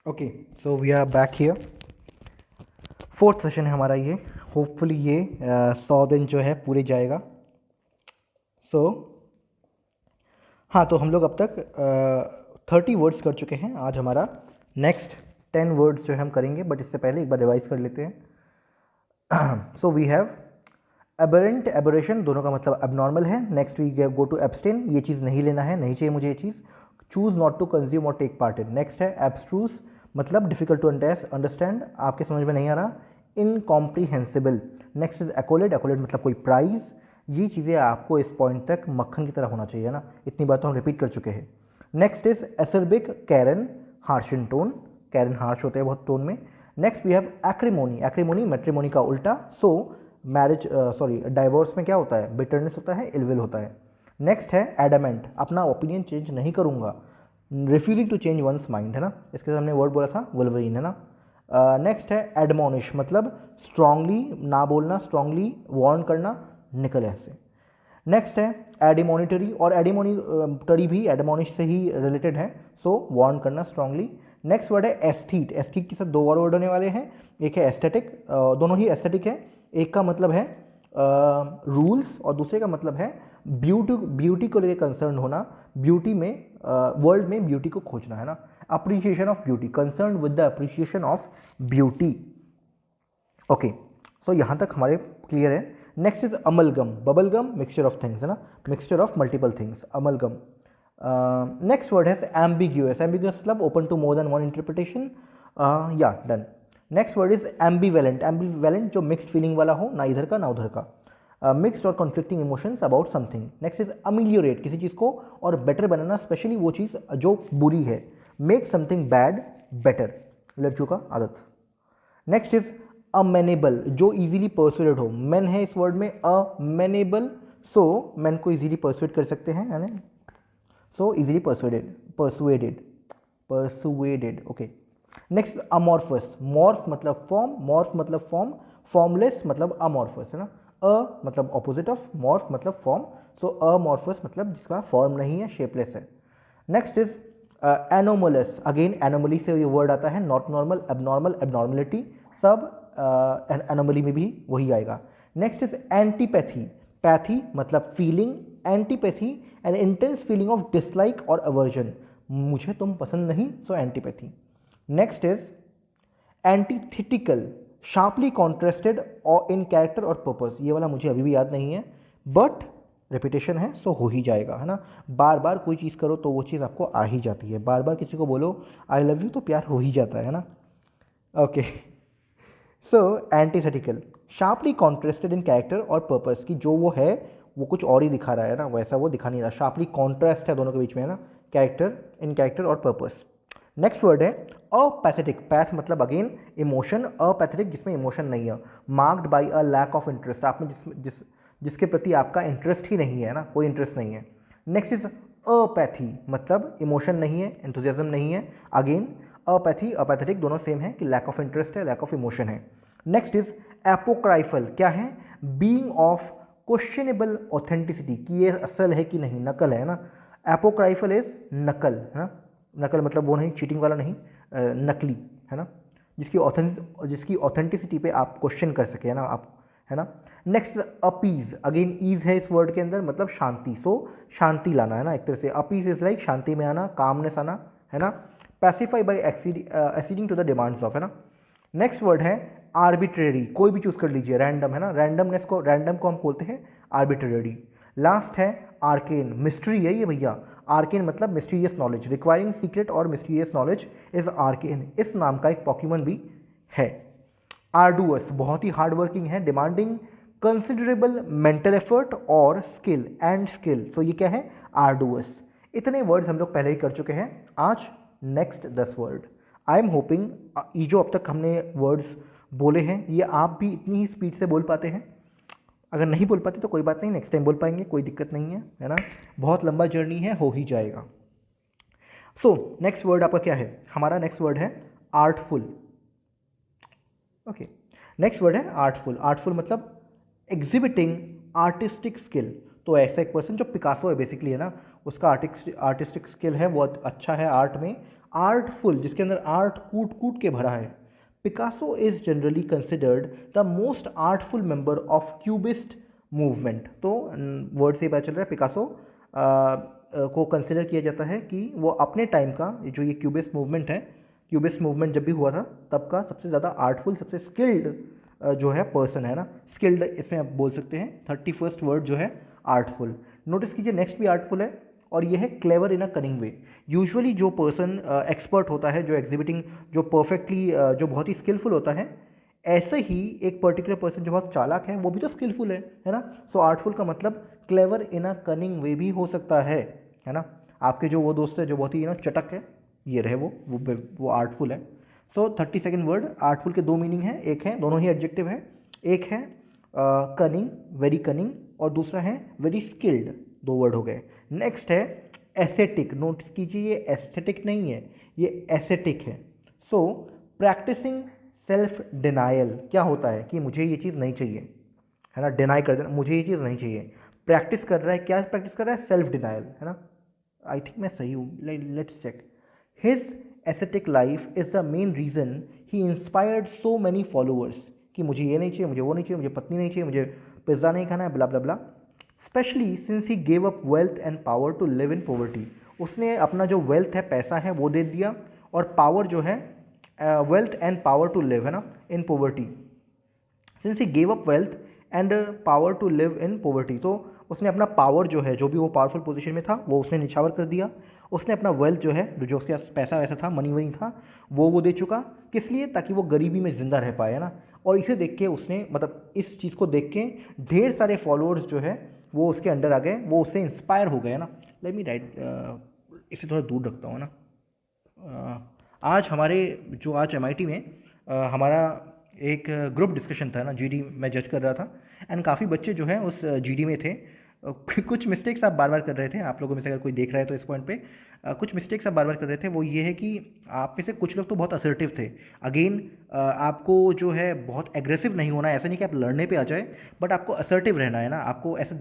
Okay, so we are back here. Fourth session है हमारा ये। होपफुली ये 100 दिन जो है पूरे जाएगा। सो हाँ, तो हम लोग अब तक 30 वर्ड्स कर चुके हैं। आज हमारा नेक्स्ट 10 वर्ड्स जो है हम करेंगे, बट इससे पहले एक बार रिवाइज कर लेते हैं। So we have aberrant, aberration दोनों का मतलब एबनॉर्मल है। Next we go to abstain, ये चीज़ नहीं लेना है, नहीं चाहिए मुझे ये चीज़। चूज नॉट टू कंज्यूम और टेक पार्ट इन। नेक्स्ट है एब्स्ट्रूस, मतलब डिफिकल्ट टू अंडरस्टैंड, आपके समझ में नहीं आ रहा। इनकॉम्प्रीहेंसिबल। नेक्स्ट इज एक्कोलेड, एक्कोलेड मतलब कोई प्राइज। ये चीज़ें आपको इस पॉइंट तक मक्खन की तरह होना चाहिए ना, इतनी बात तो हम रिपीट कर चुके हैं। Next is acerbic, Karen, harsh in tone, Karen harsh होते हैं बहुत टोन में। Next we have acrimony, acrimony matrimony का उल्टा। सो मैरिज डाइवोर्स में क्या होता है, बिटरनेस होता है, इलविल होता है। नेक्स्ट है एडामेंट, अपना ओपिनियन चेंज नहीं करूंगा, refusing to change one's mind है ना, इसके साथ हमने वर्ड बोला था वुल्वरीन है ना। नेक्स्ट है एडमोनिश, मतलब स्ट्रांगली ना बोलना, स्ट्रांगली वार्न करना, निकल ऐसे। नेक्स्ट है एडिमोनिटरी, और एडिमोनिटरी भी एडमोनिश से ही रिलेटेड है, सो वार्न करना स्ट्रांगली। नेक्स्ट वर्ड है एस्थीट, एस्थीट के साथ दो और वर्ड होने वाले हैं, एक है एस्थेटिक, दोनों ही एस्थेटिक है। एक का मतलब है रूल्स और दूसरे का मतलब है ब्यूटी, ब्यूटी को लेकर कंसर्न होना, ब्यूटी में वर्ल्ड में ब्यूटी को खोजना है ना। Appreciation of beauty, concern with the appreciation of beauty. Okay, so यहाँ तक हमारे क्लियर है। Next is amalgam, bubblegum mixture of things है ना, mixture of multiple things, amalgam. Next word है एम्बिग्यूअस, एम्बिग्यूअस मतलब open to more than one interpretation, या डन। Next word is ambivalent, ambivalent जो मिक्स्ड फीलिंग वाला हो, ना इधर का ना उधर का, मिक्स्ड और conflicting emotions about something. Next is ameliorate, किसी चीज़ को और बेटर बनाना, स्पेशली वो चीज़ जो बुरी है। मेक समथिंग बैड बेटर, लड़कियों का आदत। नेक्स्ट इज अमेनेबल, जो इजीली परसुएडेड हो, मैन है इस वर्ड में अमेनेबल, सो मैन को इजीली परसुएड कर सकते हैं, है ना, so easily persuaded, persuaded okay. Next amorphous, morph मतलब फॉर्म, मॉर्फ मतलब फॉर्म, फॉर्मलेस मतलब अमॉर्फस है ना, अ मतलब ऑपोजिट ऑफ मॉर्फ मतलब फॉर्म, सो अमॉर्फस मतलब जिसका फॉर्म नहीं है, शेपलेस है। Next is anomalous, again anomaly से ये वर्ड आता है, नॉट नॉर्मल, एबनॉर्मल, एबनॉर्मलिटी, सब एनोमली में भी वही आएगा। नेक्स्ट इज एंटीपैथी, पैथी मतलब feeling, antipathy an intense feeling of dislike और अवर्जन, मुझे तुम पसंद नहीं, so antipathy. Next is antithetical, sharply contrasted और इन कैरेक्टर और पर्पस, ये वाला मुझे अभी भी याद नहीं है, बट रेपिटेशन है सो हो ही जाएगा है ना। बार बार कोई चीज़ करो तो वो चीज़ आपको आ ही जाती है, बार बार किसी को बोलो आई लव यू तो प्यार हो ही जाता है ना। ओके, सो एंटीथेटिकल, शार्पली कॉन्ट्रास्टेड इन कैरेक्टर और पर्पस, की जो वो है वो कुछ और ही दिखा रहा है ना, वैसा वो दिखा नहीं रहा, शार्पली कॉन्ट्रास्ट है दोनों के बीच में है ना, कैरेक्टर, इन कैरेक्टर और पर्पस। नेक्स्ट वर्ड है अपैथेटिक, पैथ मतलब अगेन इमोशन, अपैथेटिक जिसमें इमोशन नहीं है, marked by a lack of interest, आप में जिसके प्रति आपका इंटरेस्ट ही नहीं है ना, कोई इंटरेस्ट नहीं है। नेक्स्ट इज अपैथी, मतलब इमोशन नहीं है, एंथुजियाज्म नहीं है, अगेन अपैथी अपैथेटिक दोनों सेम है कि लैक ऑफ इंटरेस्ट है, लैक ऑफ इमोशन है। नेक्स्ट इज एपोक्राइफल, क्या है, बीइंग ऑफ क्वेश्चनेबल ऑथेंटिसिटी, कि ये असल है कि नहीं, नकल है ना, एपोक्राइफल इज नकल है ना, नकल मतलब वो नहीं, चीटिंग वाला नहीं, नकली है ना, जिसकी ऑथेंटिसिटी पे आप क्वेश्चन कर सके है ना आप, है ना। नेक्स्ट अपीज, अगेन ईज है इस वर्ड के अंदर, मतलब शांति, सो शांति लाना है ना, एक तरह से अपीज इज लाइक शांति में आना, कामनेस आना है ना। Pacify by exceeding to the demands of है ना। नेक्स्ट वर्ड है आर्बिट्रेरी, कोई भी चूज कर लीजिए, रैंडम है ना, रैंडमनेस को, रैंडम को हम बोलते हैं आर्बिट्रेरी। लास्ट है आर्केन, मिस्ट्री है ये भैया, आर्केन मतलब मिस्टीरियस नॉलेज, रिक्वायरिंग सीक्रेट और मिस्टीरियस नॉलेज इज आर्केन, इस नाम का एक पॉक्यूमन भी है। आर्डुअस, बहुत ही हार्ड वर्किंग है, डिमांडिंग कंसिडरेबल मेंटल एफर्ट और स्किल एंड स्किल, सो ये क्या है, आर्डुअस। इतने वर्ड्स हम लोग पहले ही कर चुके हैं, आज next 10 word. I am hoping ये जो अब तक हमने वर्ड्स बोले हैं ये आप भी इतनी ही स्पीड से बोल पाते हैं, अगर नहीं बोल पाते तो कोई बात नहीं, नेक्स्ट टाइम बोल पाएंगे, कोई दिक्कत नहीं है ना, बहुत लंबा जर्नी है, हो ही जाएगा। सो नेक्स्ट वर्ड आपका क्या है, हमारा नेक्स्ट वर्ड है आर्टफुल। ओके, नेक्स्ट वर्ड है आर्टफुल, आर्टफुल मतलब एग्जिबिटिंग आर्टिस्टिक स्किल, तो ऐसा एक पर्सन जो पिकासो है बेसिकली है ना, उसका आर्टिस्टिक स्किल है, बहुत अच्छा है आर्ट में, आर्टफुल, जिसके अंदर आर्ट कूट कूट के भरा है। Picasso is generally considered the most artful member of cubist movement. तो वर्ड से ही पता चल रहा है पिकासो को कंसिडर किया जाता है कि वो अपने टाइम का जो ये क्यूबिस्ट मूवमेंट है, क्यूबिस्ट मूवमेंट जब भी हुआ था तब का सबसे ज़्यादा आर्टफुल, सबसे स्किल्ड जो है पर्सन है ना, स्किल्ड इसमें आप बोल सकते हैं। 31st वर्ड जो है आर्टफुल। नोटिस कीजिए नेक्स्ट भी आर्टफुल है और ये है क्लेवर इन अ कनिंग वे। यूजुअली जो पर्सन एक्सपर्ट होता है, जो एग्जिबिटिंग, जो परफेक्टली, जो बहुत ही स्किलफुल होता है, ऐसे ही एक पर्टिकुलर पर्सन जो बहुत चालाक है वो भी तो स्किलफुल है ना। सो आर्टफुल का मतलब क्लेवर इन अ कनिंग वे भी हो सकता है ना। आपके जो वो दोस्त है जो बहुत ही ना चटक है, ये रहे वो आर्टफुल है। सो 32nd वर्ड आर्टफुल के दो मीनिंग है, एक है, दोनों ही एडजेक्टिव है, एक है कनिंग, वेरी कनिंग, और दूसरा है वेरी स्किल्ड, दो वर्ड हो गए। नेक्स्ट है एस्थेटिक। नोटिस कीजिए ये एस्थेटिक नहीं है, ये एस्थेटिक है। सो प्रैक्टिसिंग सेल्फ डिनायल क्या होता है कि मुझे ये चीज़ नहीं चाहिए, है ना, डिनाई कर देना, मुझे ये चीज़ नहीं चाहिए। प्रैक्टिस कर रहा है, क्या प्रैक्टिस कर रहा है, सेल्फ डिनायल, है ना। आई थिंक मैं सही हूँ, let's check. His aesthetic life is the main reason he inspired so many followers, कि मुझे ये नहीं चाहिए, मुझे वो नहीं चाहिए, मुझे पत्नी नहीं चाहिए, मुझे पिज्ज़ा नहीं खाना है, blah blah blah. Specially since he gave up wealth and power to live in poverty. उसने अपना जो वेल्थ है, पैसा है, वो दे दिया, और पावर जो है, wealth and power to live, है ना, in poverty. Since he gave up wealth and power to live in poverty, तो उसने अपना पावर जो है, जो भी वो पावरफुल पोजीशन में था, वो उसने निछावर कर दिया। उसने अपना वेल्थ जो है, जो उसके पास पैसा वैसा था, मनी वनी था, वो दे चुका। किस लिए? ताकि वो गरीबी में ज़िंदा रह पाए, है ना। और इसे देख के उसने, मतलब इस चीज़ को देख के ढेर सारे फॉलोअर्स जो है वो उसके अंडर आ गए, वो उससे इंस्पायर हो गए ना। लेट मी राइट, इसे थोड़ा दूर रखता हूँ ना। आज हमारे जो आज MIT में हमारा एक ग्रुप डिस्कशन था ना, GD मैं जज कर रहा था, एंड काफ़ी बच्चे जो हैं उस GD में थे। कुछ मिस्टेक्स आप बार बार कर रहे थे, आप लोगों में से अगर कोई देख रहा है तो इस पॉइंट पे कुछ मिस्टेक्स आप बार बार कर रहे थे। वो ये है कि आप में से कुछ लोग तो बहुत असर्टिव थे। अगेन आपको जो है बहुत एग्रेसिव नहीं होना है, ऐसा नहीं कि आप लड़ने पे आ जाए, बट आपको असर्टिव रहना है ना। आपको ऐसा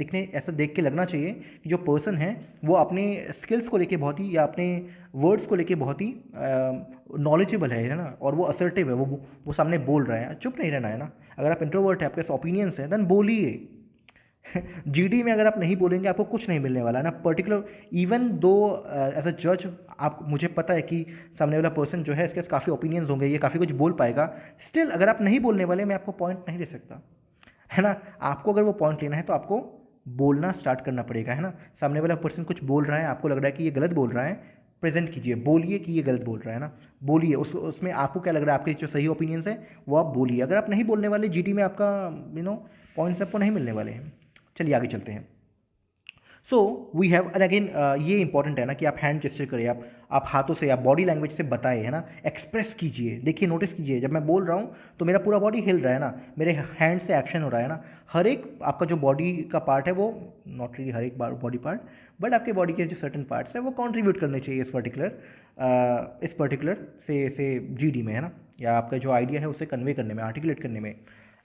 देख के लगना चाहिए कि जो पर्सन है वो अपने स्किल्स को लेके बहुत ही, या अपने वर्ड्स को लेके बहुत ही नॉलेजेबल है ना, और वो असर्टिव है, वो सामने बोल रहा है, चुप नहीं रहना है ना। अगर आप इंट्रोवर्ट है, आपके पास ओपिनियंस हैं, देन बोलिए। GD में अगर आप नहीं बोलेंगे आपको कुछ नहीं मिलने वाला है ना। Particular even though as a जज, आप, मुझे पता है कि सामने वाला पर्सन जो है इसके पास काफ़ी ओपिनियंस होंगे, ये काफ़ी कुछ बोल पाएगा, स्टिल अगर आप नहीं बोलने वाले, मैं आपको पॉइंट नहीं दे सकता, है ना। आपको अगर वो पॉइंट लेना है तो आपको बोलना स्टार्ट करना पड़ेगा, है ना। सामने वाला पर्सन कुछ बोल रहा है, आपको लग रहा है कि ये गलत बोल रहा है, प्रेजेंट कीजिए, बोलिए कि ये गलत बोल रहा है ना, बोलिए। उसमें आपको क्या लग रहा है, आपके जो सही ओपिनियंस है वो आप बोलिए। अगर आप नहीं बोलने वाले, GD में आपका पॉइंट्स आपको नहीं मिलने वाले हैं। चलिए आगे चलते हैं। So we have, and again ये इंपॉर्टेंट है ना कि आप हैंड जेस्चर करिए, आप हाथों से, आप बॉडी लैंग्वेज से बताए, है ना, एक्सप्रेस कीजिए। देखिए, नोटिस कीजिए, जब मैं बोल रहा हूँ तो मेरा पूरा बॉडी हिल रहा है ना, मेरे हैंड से एक्शन हो रहा है ना। हर एक आपका जो बॉडी का पार्ट है, वो नॉट रियली हर एक बॉडी पार्ट, बट आपके बॉडी के जो सर्टन पार्ट्स हैं वो कॉन्ट्रीब्यूट करने चाहिए इस पर्टिकुलर से GD में, है ना, या आपका जो आइडिया है उसे कन्वे करने में, आर्टिकुलेट करने में।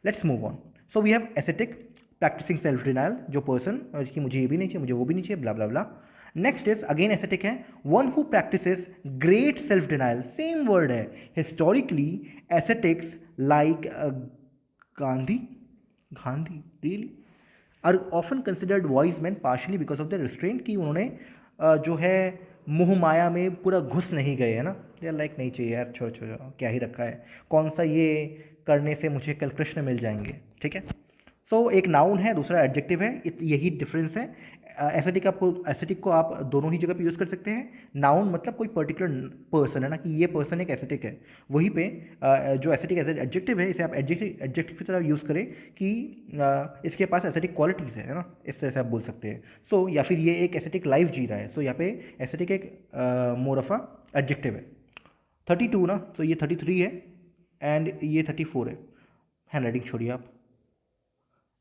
Let's move on. So we have aesthetic, practising self denial, जो पर्सन कि मुझे ये भी नहीं चाहिए, मुझे वो भी नहीं चाहिए, blah blah blah. Next is again ascetic है, one who practises great self denial, same word है। Historically ascetics like Gandhi, Gandhi really are often considered wise man partially because of the restraint, कि उन्होंने जो है मोह माया में पूरा घुस नहीं गए, है ना। यार लाइक नहीं चाहिए यार, छोड़ो छोड़ो, क्या ही रखा है, कौन सा ये करने से मुझे कल कृष्ण मिल जाएंगे, ठीक है। सो एक नाउन है, दूसरा एडजेक्टिव है, यही डिफरेंस है। एस्थेटिक को आप दोनों ही जगह पे यूज़ कर सकते हैं। नाउन मतलब कोई पर्टिकुलर पर्सन, है ना, कि ये पर्सन एक एस्थेटिक है। वहीं पे जो एस्थेटिक एज एडजेक्टिव है, इसे आप एडजेक्टिव की तरह यूज़ करें कि इसके पास एस्थेटिक क्वालिटीज़ है ना, इस तरह से आप बोल सकते हैं। सो या फिर ये एक एस्थेटिक लाइफ जी रहा है, सो यहाँ पे एस्थेटिक एक मोर ऑफ अ एडजेक्टिव है। 32 ना, तो ये 33 है एंड ये 34 है। हैंड राइटिंग छोड़िए आप।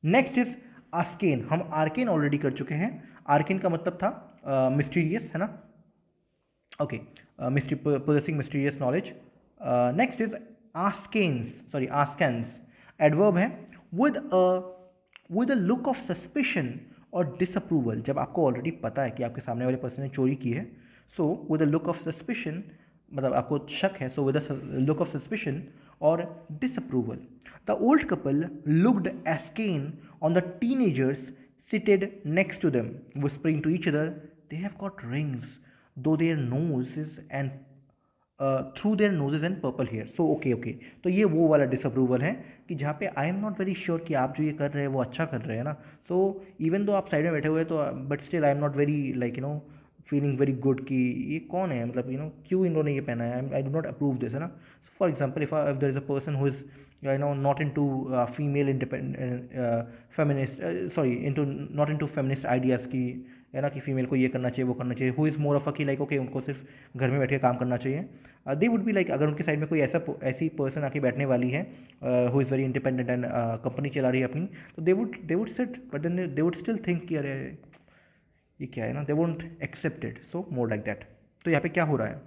Next is askance. हम आर्केन ऑलरेडी कर चुके हैं। आर्केन का मतलब था मिस्टीरियस, है ना, okay, possessing mysterious knowledge. Next is askance, adverb है, with a look of suspicion और डिसअप्रूवल। जब आपको ऑलरेडी पता है कि आपके सामने वाले पर्सन ने चोरी की है, so with a look of suspicion मतलब आपको शक है, so with a look of suspicion और disapproval. The old couple looked askance on the teenagers seated next to them, whispering to each other, they have got rings though their noses and through their noses and purple hair. So okay, तो ये वो वाला disapproval है कि जहाँ पे I am not very sure कि आप जो ये कर रहे हैं वो अच्छा कर रहे हैं ना। सो इवन दो आप साइड में बैठे हुए हैं तो but still I am not very like feeling very good कि ये कौन है, मतलब क्यों इन्होंने ये पहना है, I do not approve this, है ना। For example if there is a person who is not into female independent feminist, sorry into not into feminist ideas की, है ना, कि फीमेल को ये करना चाहिए वो करना चाहिए, who is more of a कि लाइक ओके उनको सिर्फ घर में बैठ के काम करना चाहिए, दे वुड बी लाइक, अगर उनके साइड में कोई ऐसी पर्सन आके बैठने वाली है who is very independent and company चला रही है अपनी, तो they would sit, but then they would still think कि अरे ये क्या है ना, they won't accept it, so more like that. तो यहाँ पे क्या हो रहा है,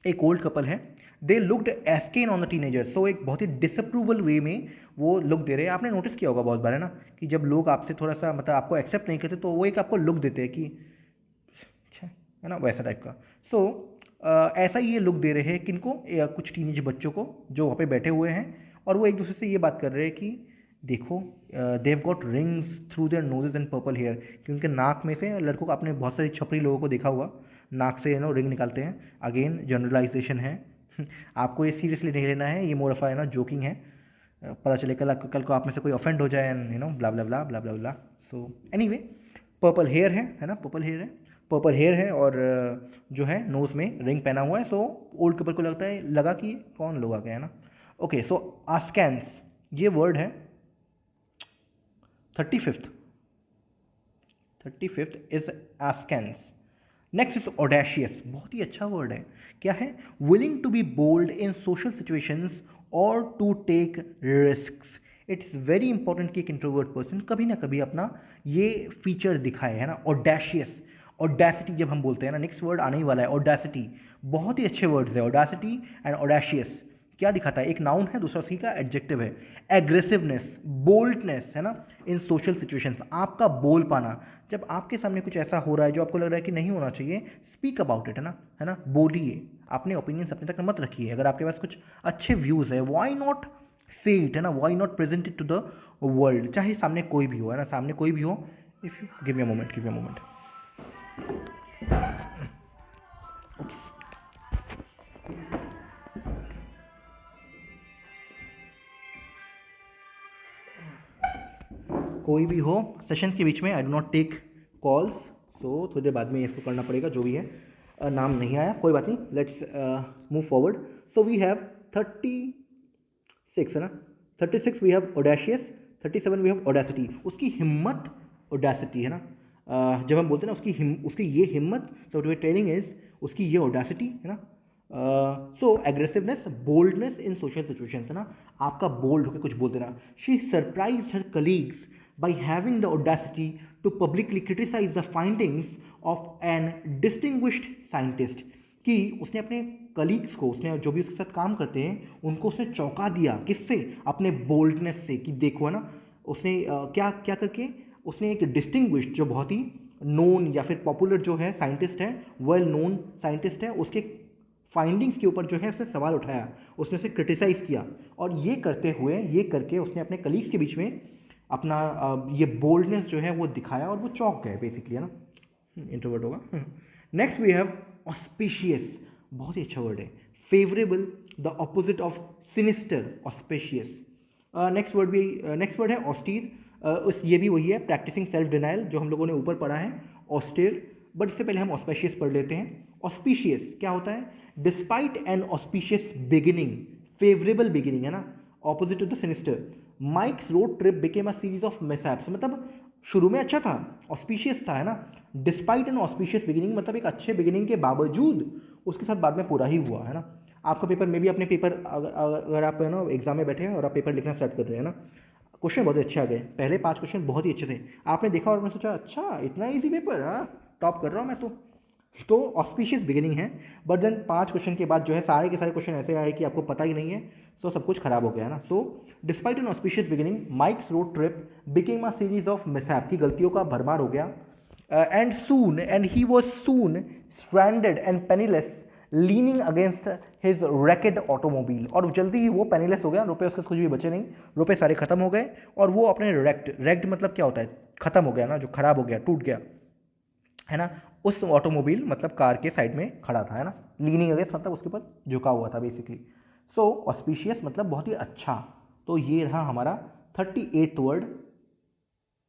एक ओल्ड कपल है, they looked askance on the teenager, so एक बहुत ही डिसअप्रूवल वे में वो लुक दे रहे हैं। आपने नोटिस किया होगा बहुत बार, है ना, कि जब लोग आपसे थोड़ा सा मतलब आपको एक्सेप्ट नहीं करते तो वो एक आपको लुक देते हैं कि अच्छा, है ना, वैसा टाइप का। सो ऐसा ही ये लुक दे रहे हैं किनको, कुछ टीनेज बच्चों को जो वहाँ पे बैठे हुए हैं, और वो एक दूसरे से ये बात कर रहे हैं कि देखो they have got rings through their noses and purple hair, कि उनके नाक में से, लड़कों को आपने बहुत सारी छपरी लोगों को देखा हुआ नाक से रिंग निकालते हैं, अगेन जनरलाइजेशन है आपको ये सीरियसली नहीं लेना है, ये मोर ऑफ ना जोकिंग है, पता चले कल को आप में से कोई ऑफेंड हो जाए and blah blah blah blah blah blah. So anyway purple hair है ना, पर्पल हेयर है और जो है नोज़ में रिंग पहना हुआ है। सो ओल्ड कपल को लगा कि कौन लोग आ गए, है ना। ओके, सो आस्कैंस ये वर्ड है 35th is askance. Next is audacious, बहुत ही अच्छा वर्ड है, क्या है, willing to be bold in social situations और to take risks. It's very important कि एक इंट्रोवर्ट पर्सन कभी ना कभी अपना ये फीचर दिखाए, है ना, ऑडेशियस। ऑडेसिटी जब हम बोलते हैं ना, नेक्स्ट वर्ड आने ही वाला है ऑडेसिटी, बहुत ही अच्छे वर्ड्स है ऑडेसिटी एंड ऑडेशियस। क्या दिखाता है, एक नाउन है, दूसरा उसी का एडजेक्टिव है। एग्रेसिवनेस, बोल्डनेस, है ना, इन सोशल सिचुएशंस, आपका बोल पाना, जब आपके सामने कुछ ऐसा हो रहा है जो आपको लग रहा है कि नहीं होना चाहिए, स्पीक अबाउट इट, है ना, बोलिए, अपने ओपिनियंस अपने तक मत रखिए। अगर आपके पास कुछ अच्छे व्यूज़ है, व्हाई नॉट से इट, है ना, why not present it to the world, चाहे सामने कोई भी हो, है ना, सामने कोई भी हो। If you give me a moment, कोई भी हो सेशंस के बीच में, I do not take calls, so थोड़ी देर बाद में इसको करना पड़ेगा, जो भी है। नाम नहीं आया, कोई बात नहीं, let's move forward. So we have 36, है ना, 36 we have audacious, 37 we have audacity, उसकी हिम्मत, ऑडेसिटी, है ना, जब हम बोलते हैं ना उसकी ये हिम्मत, सो वी ट्रेनिंग इज उसकी ये ऑडेसिटी, है ना। सो एग्रेसिवनेस, बोल्डनेस इन सोशल सिचुएशंस, है ना, आपका बोल्ड होकर कुछ बोल देना। She surprised her colleagues by having the audacity to publicly criticize the findings of an distinguished scientist, कि उसने अपने कलीग्स को, उसने जो भी उसके साथ काम करते हैं उनको उसने चौंका दिया, किससे, अपने बोल्डनेस से, कि देखो, है ना, उसने क्या क्या करके, उसने एक डिस्टिंग्विश्ड, जो बहुत ही नोन या फिर पॉपुलर जो है साइंटिस्ट है, वेल नोन साइंटिस्ट है, उसके फाइंडिंग्स के ऊपर जो है उसने सवाल उठाया, उसने उसे क्रिटिसाइज़ किया, और ये करके उसने अपने कलीग्स के बीच में अपना ये बोल्डनेस जो है वो दिखाया और वो चौंक गए बेसिकली, है ना, इंट्रोवर्ट होगा। नेक्स्ट वी हैव ऑस्पिशियस, बहुत ही अच्छा वर्ड है, favourable, the opposite of sinister, auspicious. Next word है ऑस्टीर, ये भी वही है, प्रैक्टिसिंग सेल्फ डिनाइल, जो हम लोगों ने ऊपर पढ़ा है, ऑस्टेर, बट इससे पहले हम ऑस्पेशियस पढ़ लेते हैं। ऑस्पिशियस क्या होता है, despite an auspicious beginning, favourable beginning, है ना, opposite to the sinister. Mike's road trip became a series of mishaps, मतलब शुरू में अच्छा था, ऑस्पिशियस था, है ना, डिस्पाइट एन ऑस्पिशियस बिगिनिंग, मतलब एक अच्छे बिगिनिंग के बावजूद उसके साथ बाद में पूरा ही हुआ, है ना। आपका पेपर में भी अपने पेपर अगर आप, है ना, एग्जाम में बैठे हैं और आप पेपर लिखना स्टार्ट कर रहे हैं ना, क्वेश्चन बहुत अच्छे आ गए, पहले 5 क्वेश्चन बहुत ही अच्छे थे, आपने देखा और मैं सोचा अच्छा इतना ईजी पेपर, हाँ टॉप कर रहा हूँ मैं तो ऑस्पिशियस बिगिनिंग है। बट देन 5 क्वेश्चन के बाद जो है सारे के सारे क्वेश्चन ऐसे आए कि आपको पता ही नहीं है, सो सब कुछ खराब हो गया, है ना। So despite an auspicious beginning, mics road trip became a series of mishap, की गलतियों का भरमार हो गया, and he was soon stranded and penniless leaning against his racket automobile, और जल्दी ही वो पेनीलेस हो गया, रुपए उसके कुछ भी बचे नहीं, रुपए सारे खत्म हो गए, और वो अपने रैक्ड मतलब क्या होता है, खत्म हो गया ना, जो खराब हो गया, टूट गया, है ना, उस ऑटोमोबाइल मतलब कार के साइड में खड़ा था, है ना, लीनिंग अगेंस्ट मतलब उसके ऊपर झुका हुआ था बेसिकली। सो ऑस्पिशियस मतलब बहुत ही अच्छा। तो ये रहा हमारा 38th वर्ड।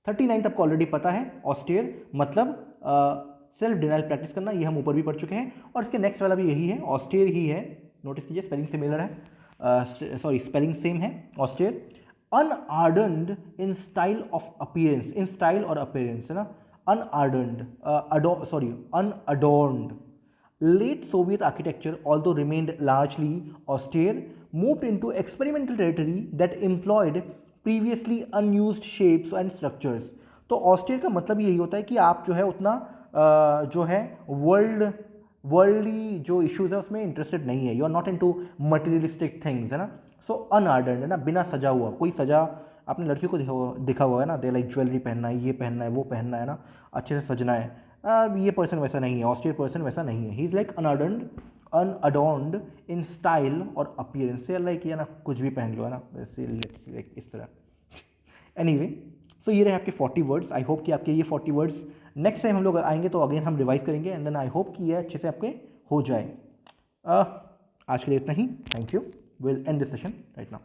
39 आपको ऑलरेडी पता है, ऑस्टियर मतलब सेल्फ डिनाइल प्रैक्टिस करना, ये हम ऊपर भी पढ़ चुके हैं, और इसके नेक्स्ट वाला भी यही है, ऑस्टियर ही है, नोटिस कीजिए स्पेलिंग सिमिलर है, सॉरी स्पेलिंग सेम है, austere. Unadorned in style of appearance, in style और अपीयरेंस, है ना, अनआर्डन्ड, unadorned. Late Soviet architecture, although remained largely austere, moved into experimental territory that employed previously unused shapes and structures. तो austere का मतलब यही होता है कि आप जो है उतना जो है वर्ल्डली जो इश्यूज है उसमें इंटरेस्टेड नहीं है, you are not into materialistic things, है ना। सो अनआर्डर्ड, है ना, बिना सजा हुआ, कोई सजा आपने लड़कियों को देखा हुआ है ना, दे लाइक ज्वेलरी पहनना है, ये पहनना है, वो पहनना है ना, अच्छे से सजना है, ये पर्सन वैसा नहीं है, ऑस्ट्रियर पर्सन वैसा नहीं है, he is like unadorned in style और अपीयरेंस से, लाइक ये ना कुछ भी पहन लो, है ना, वैसे लाइक इस तरह। एनीवे, सो ये रहे आपके 40 वर्ड्स। आई होप कि आपके ये 40 वर्ड्स नेक्स्ट टाइम हम लोग आएंगे तो अगेन हम रिवाइज करेंगे, एंड देन आई होप कि ये अच्छे से आपके हो जाए। आज के लिए इतना ही, thank you, will end this session right now.